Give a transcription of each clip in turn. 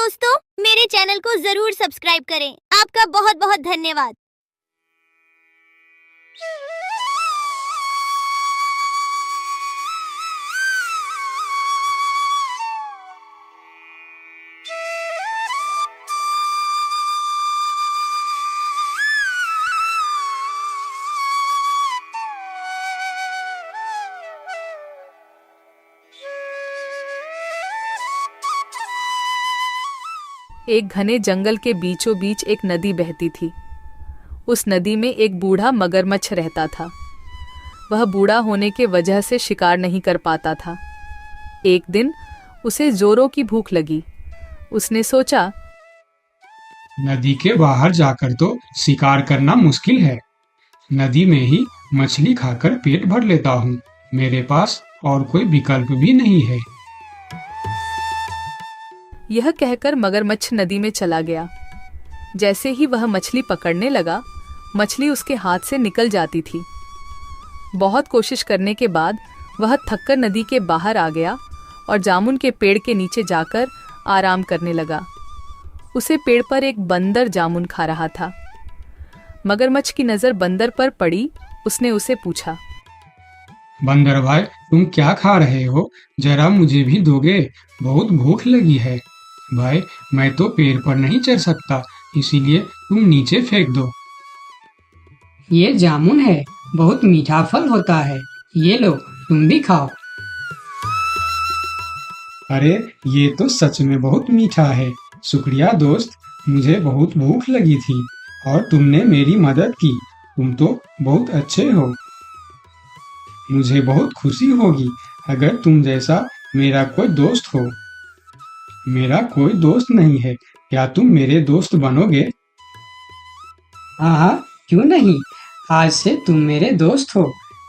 दोस्तों, मेरे चैनल को जरूर सब्सक्राइब करें। आपका बहुत बहुत धन्यवाद। एक घने जंगल के बीचों बीच एक नदी बहती थी। उस नदी में एक बूढ़ा मगरमच्छ रहता था। वह बूढ़ा होने के वजह से शिकार नहीं कर पाता था। एक दिन उसे जोरों की भूख लगी। उसने सोचा, नदी के बाहर जाकर तो शिकार करना मुश्किल है। नदी में ही मछली खाकर पेट भर लेता हूँ। मेरे पास और कोई विकल्प भी नहीं है। यह कहकर मगरमच्छ नदी में चला गया। जैसे ही वह मछली पकड़ने लगा, मछली उसके हाथ से निकल जाती थी। बहुत कोशिश करने के बाद वह थककर नदी के बाहर आ गया और जामुन के पेड़ के नीचे जाकर आराम करने लगा। उसे पेड़ पर एक बंदर जामुन खा रहा था। मगरमच्छ की नजर बंदर पर पड़ी। उसने उसे पूछा, बंदर भाई, तुम क्या खा रहे हो? जरा मुझे भी दोगे? बहुत भूख लगी है। भाई, मैं तो पेड़ पर नहीं चढ़ सकता, इसीलिए तुम नीचे फेंक दो। ये जामुन है, बहुत मीठा फल होता है। ये लो, तुम भी खाओ। अरे, ये तो सच में बहुत मीठा है। शुक्रिया दोस्त, मुझे बहुत भूख लगी थी और तुमने मेरी मदद की। तुम तो बहुत अच्छे हो। मुझे बहुत खुशी होगी अगर तुम जैसा मेरा कोई दोस्त हो। मेरा कोई दोस्त नहीं है, क्या तुम मेरे दोस्त बनोगे? हाँ हाँ, क्यों नहीं। आज से तुम मेरे दोस्त हो।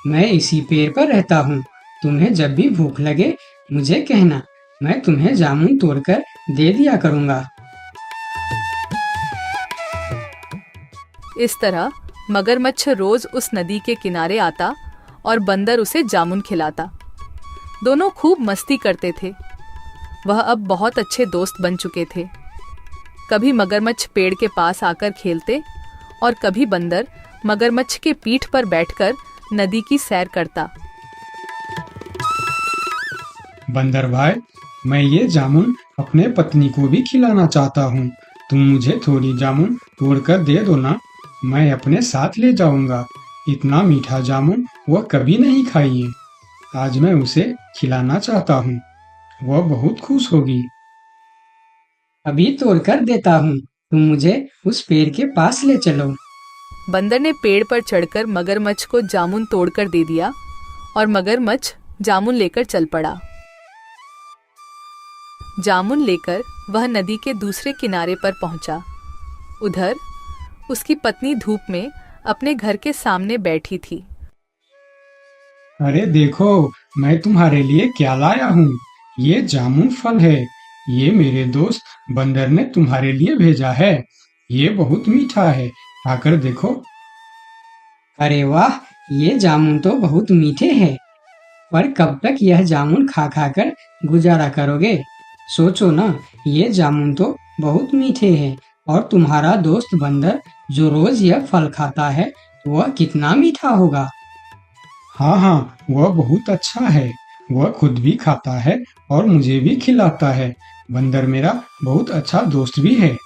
मैं इसी पेड़ पर रहता हूँ। तुम्हें जब भी भूख लगे मुझे कहना, मैं तुम्हें जामुन तोड़कर दे दिया करूँगा। इस तरह मगरमच्छ रोज उस नदी के किनारे आता और बंदर उसे जामुन खिलाता। दोनों खूब मस्ती करते थे। वह अब बहुत अच्छे दोस्त बन चुके थे। कभी मगरमच्छ पेड़ के पास आकर खेलते और कभी बंदर मगरमच्छ के पीठ पर बैठकर नदी की सैर करता। बंदर भाई, मैं ये जामुन अपने पत्नी को भी खिलाना चाहता हूँ। तुम मुझे थोड़ी जामुन तोड़कर दे दो ना, मैं अपने साथ ले जाऊंगा। इतना मीठा जामुन वह कभी नहीं खाई है। आज मैं उसे खिलाना चाहता हूँ। वह बहुत खुश होगी। अभी तोड़कर देता हूँ, तुम मुझे उस पेड़ के पास ले चलो। बंदर ने पेड़ पर चढ़कर मगरमच्छ को जामुन तोड़कर दे दिया और मगरमच्छ जामुन लेकर चल पड़ा। जामुन लेकर वह नदी के दूसरे किनारे पर पहुंचा। उधर उसकी पत्नी धूप में अपने घर के सामने बैठी थी। अरे देखो, मैं तुम्हारे लिए क्या लाया हूँ। ये जामुन फल है। ये मेरे दोस्त बंदर ने तुम्हारे लिए भेजा है। ये बहुत मीठा है, खाकर देखो। अरे वाह, ये जामुन तो बहुत मीठे हैं। पर कब तक यह जामुन खा खा कर गुजारा करोगे? सोचो ना, ये जामुन तो बहुत मीठे हैं और तुम्हारा दोस्त बंदर जो रोज यह फल खाता है, वह कितना मीठा होगा। हाँ हाँ, वह बहुत अच्छा है। वह खुद भी खाता है और मुझे भी खिलाता है। बंदर मेरा बहुत अच्छा दोस्त भी है।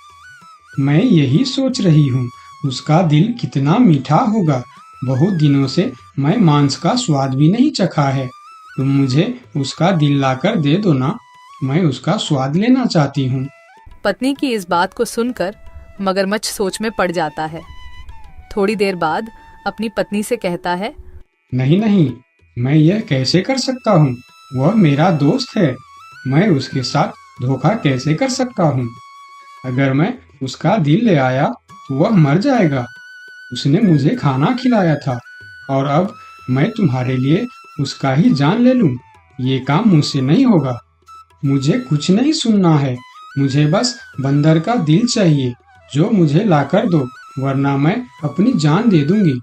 मैं यही सोच रही हूँ, उसका दिल कितना मीठा होगा। बहुत दिनों से मैं मांस का स्वाद भी नहीं चखा है। तुम मुझे उसका दिल लाकर दे दो ना, मैं उसका स्वाद लेना चाहती हूँ। पत्नी की इस बात को सुनकर मगरमच्छ सोच में पड़ जाता है। थोड़ी देर बाद अपनी पत्नी से कहता है, नहीं नहीं, मैं यह कैसे कर सकता हूँ? वह मेरा दोस्त है। मैं उसके साथ धोखा कैसे कर सकता हूँ? अगर मैं उसका दिल ले आया तो वह मर जाएगा। उसने मुझे खाना खिलाया था और अब मैं तुम्हारे लिए उसका ही जान ले लूं। ये काम मुझसे नहीं होगा। मुझे कुछ नहीं सुनना है। मुझे बस बंदर का दिल चाहिए जो मुझे लाकर दो, वरना मैं अपनी जान दे दूंगी।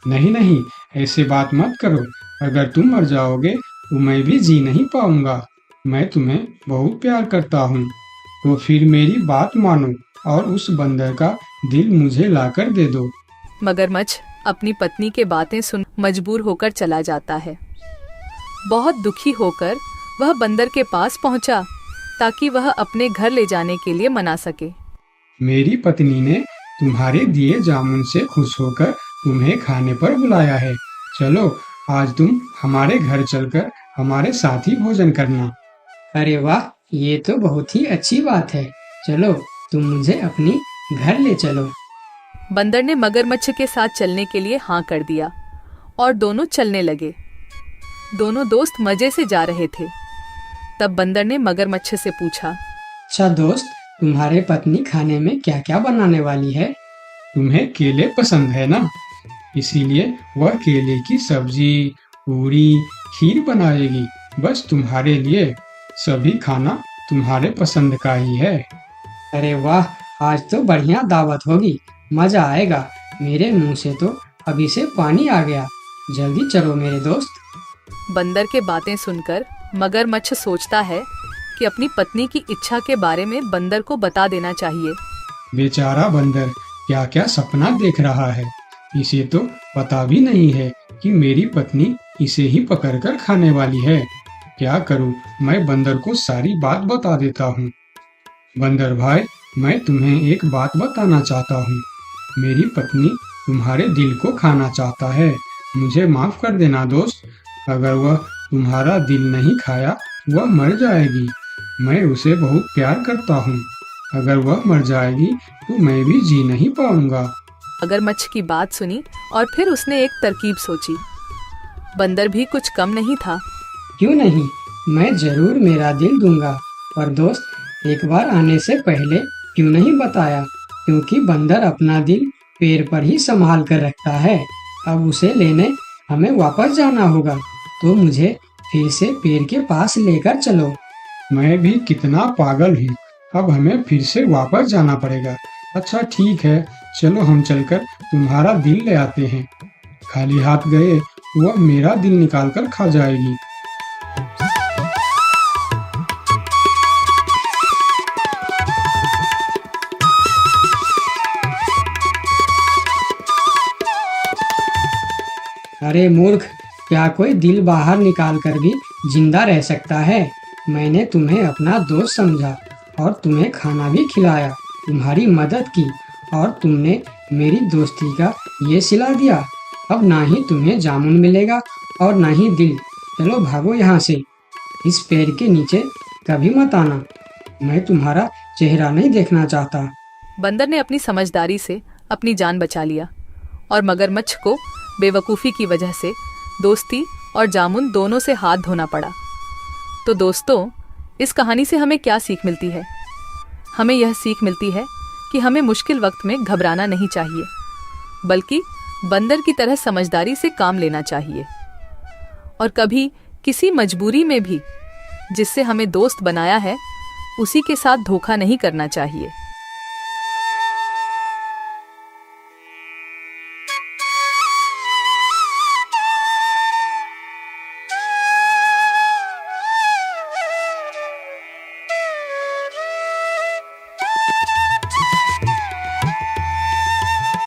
नहीं नहीं, ऐसे बात मत करो। अगर तुम मर जाओगे तो मैं भी जी नहीं पाऊंगा। मैं तुम्हें बहुत प्यार करता हूँ। तो फिर मेरी बात मानो और उस बंदर का दिल मुझे लाकर दे दो। मगरमच्छ अपनी पत्नी के बातें सुन मजबूर होकर चला जाता है। बहुत दुखी होकर वह बंदर के पास पहुंचा ताकि वह अपने घर ले जाने के लिए मना सके। मेरी पत्नी ने तुम्हारे दिए जामुन से खुश होकर तुम्हें खाने पर बुलाया है। चलो आज तुम हमारे घर चलकर हमारे साथ ही भोजन करना। अरे वाह, ये तो बहुत ही अच्छी बात है। चलो तुम मुझे अपनी घर ले चलो। बंदर ने मगरमच्छ के साथ चलने के लिए हाँ कर दिया और दोनों चलने लगे। दोनों दोस्त मजे से जा रहे थे। तब बंदर ने मगरमच्छ से पूछा, अच्छा दोस्त, तुम्हारे पत्नी खाने में क्या क्या बनाने वाली है? तुम्हें केले पसंद है ना, इसीलिए वह केले की सब्जी, पूरी, खीर बनाएगी। बस तुम्हारे लिए। सभी खाना तुम्हारे पसंद का ही है। अरे वाह, आज तो बढ़िया दावत होगी, मजा आएगा। मेरे मुंह से तो अभी से पानी आ गया। जल्दी चलो मेरे दोस्त। बंदर के बातें सुनकर मगरमच्छ सोचता है कि अपनी पत्नी की इच्छा के बारे में बंदर को बता देना चाहिए। बेचारा बंदर क्या क्या सपना देख रहा है। इसे तो पता भी नहीं है कि मेरी पत्नी इसे ही पकड़कर खाने वाली है। क्या करूं, मैं बंदर को सारी बात बता देता हूँ। बंदर भाई, मैं तुम्हें एक बात बताना चाहता हूँ। मेरी पत्नी तुम्हारे दिल को खाना चाहता है। मुझे माफ कर देना दोस्त। अगर वह तुम्हारा दिल नहीं खाया, वह मर जाएगी। मैं उसे बहुत प्यार करता हूँ। अगर वह मर जाएगी तो मैं भी जी नहीं पाऊंगा। मगरमच्छ की बात सुनी और फिर उसने एक तरकीब सोची। बंदर भी कुछ कम नहीं था। क्यों नहीं, मैं जरूर मेरा दिल दूंगा। पर दोस्त, एक बार आने से पहले क्यों नहीं बताया? क्योंकि बंदर अपना दिल पेड़ पर ही संभाल कर रखता है। अब उसे लेने हमें वापस जाना होगा, तो मुझे फिर से पेड़ के पास लेकर चलो। मैं भी कितना पागल हूँ। अब हमें फिर से वापस जाना पड़ेगा। अच्छा ठीक है, चलो हम चलकर तुम्हारा दिल ले आते हैं। खाली हाथ गए वह मेरा दिल निकाल कर खा जाएगी। अरे मूर्ख, क्या कोई दिल बाहर निकाल कर भी जिंदा रह सकता है? मैंने तुम्हें अपना दोस्त समझा और तुम्हें खाना भी खिलाया, तुम्हारी मदद की, और तुमने मेरी दोस्ती का ये सिला दिया। अब ना ही तुम्हें जामुन मिलेगा और ना ही दिल। चलो भागो यहाँ से। इस पेड़ के नीचे कभी मत आना। मैं तुम्हारा चेहरा नहीं देखना चाहता। बंदर ने अपनी समझदारी से अपनी जान बचा लिया और मगरमच्छ को बेवकूफ़ी की वजह से दोस्ती और जामुन दोनों से हाथ धोना पड़ा। तो दोस्तों, इस कहानी से हमें क्या सीख मिलती है? हमें यह सीख मिलती है कि हमें मुश्किल वक्त में घबराना नहीं चाहिए, बल्कि बंदर की तरह समझदारी से काम लेना चाहिए। और कभी किसी मजबूरी में भी जिससे हमें दोस्त बनाया है, उसी के साथ धोखा नहीं करना चाहिए।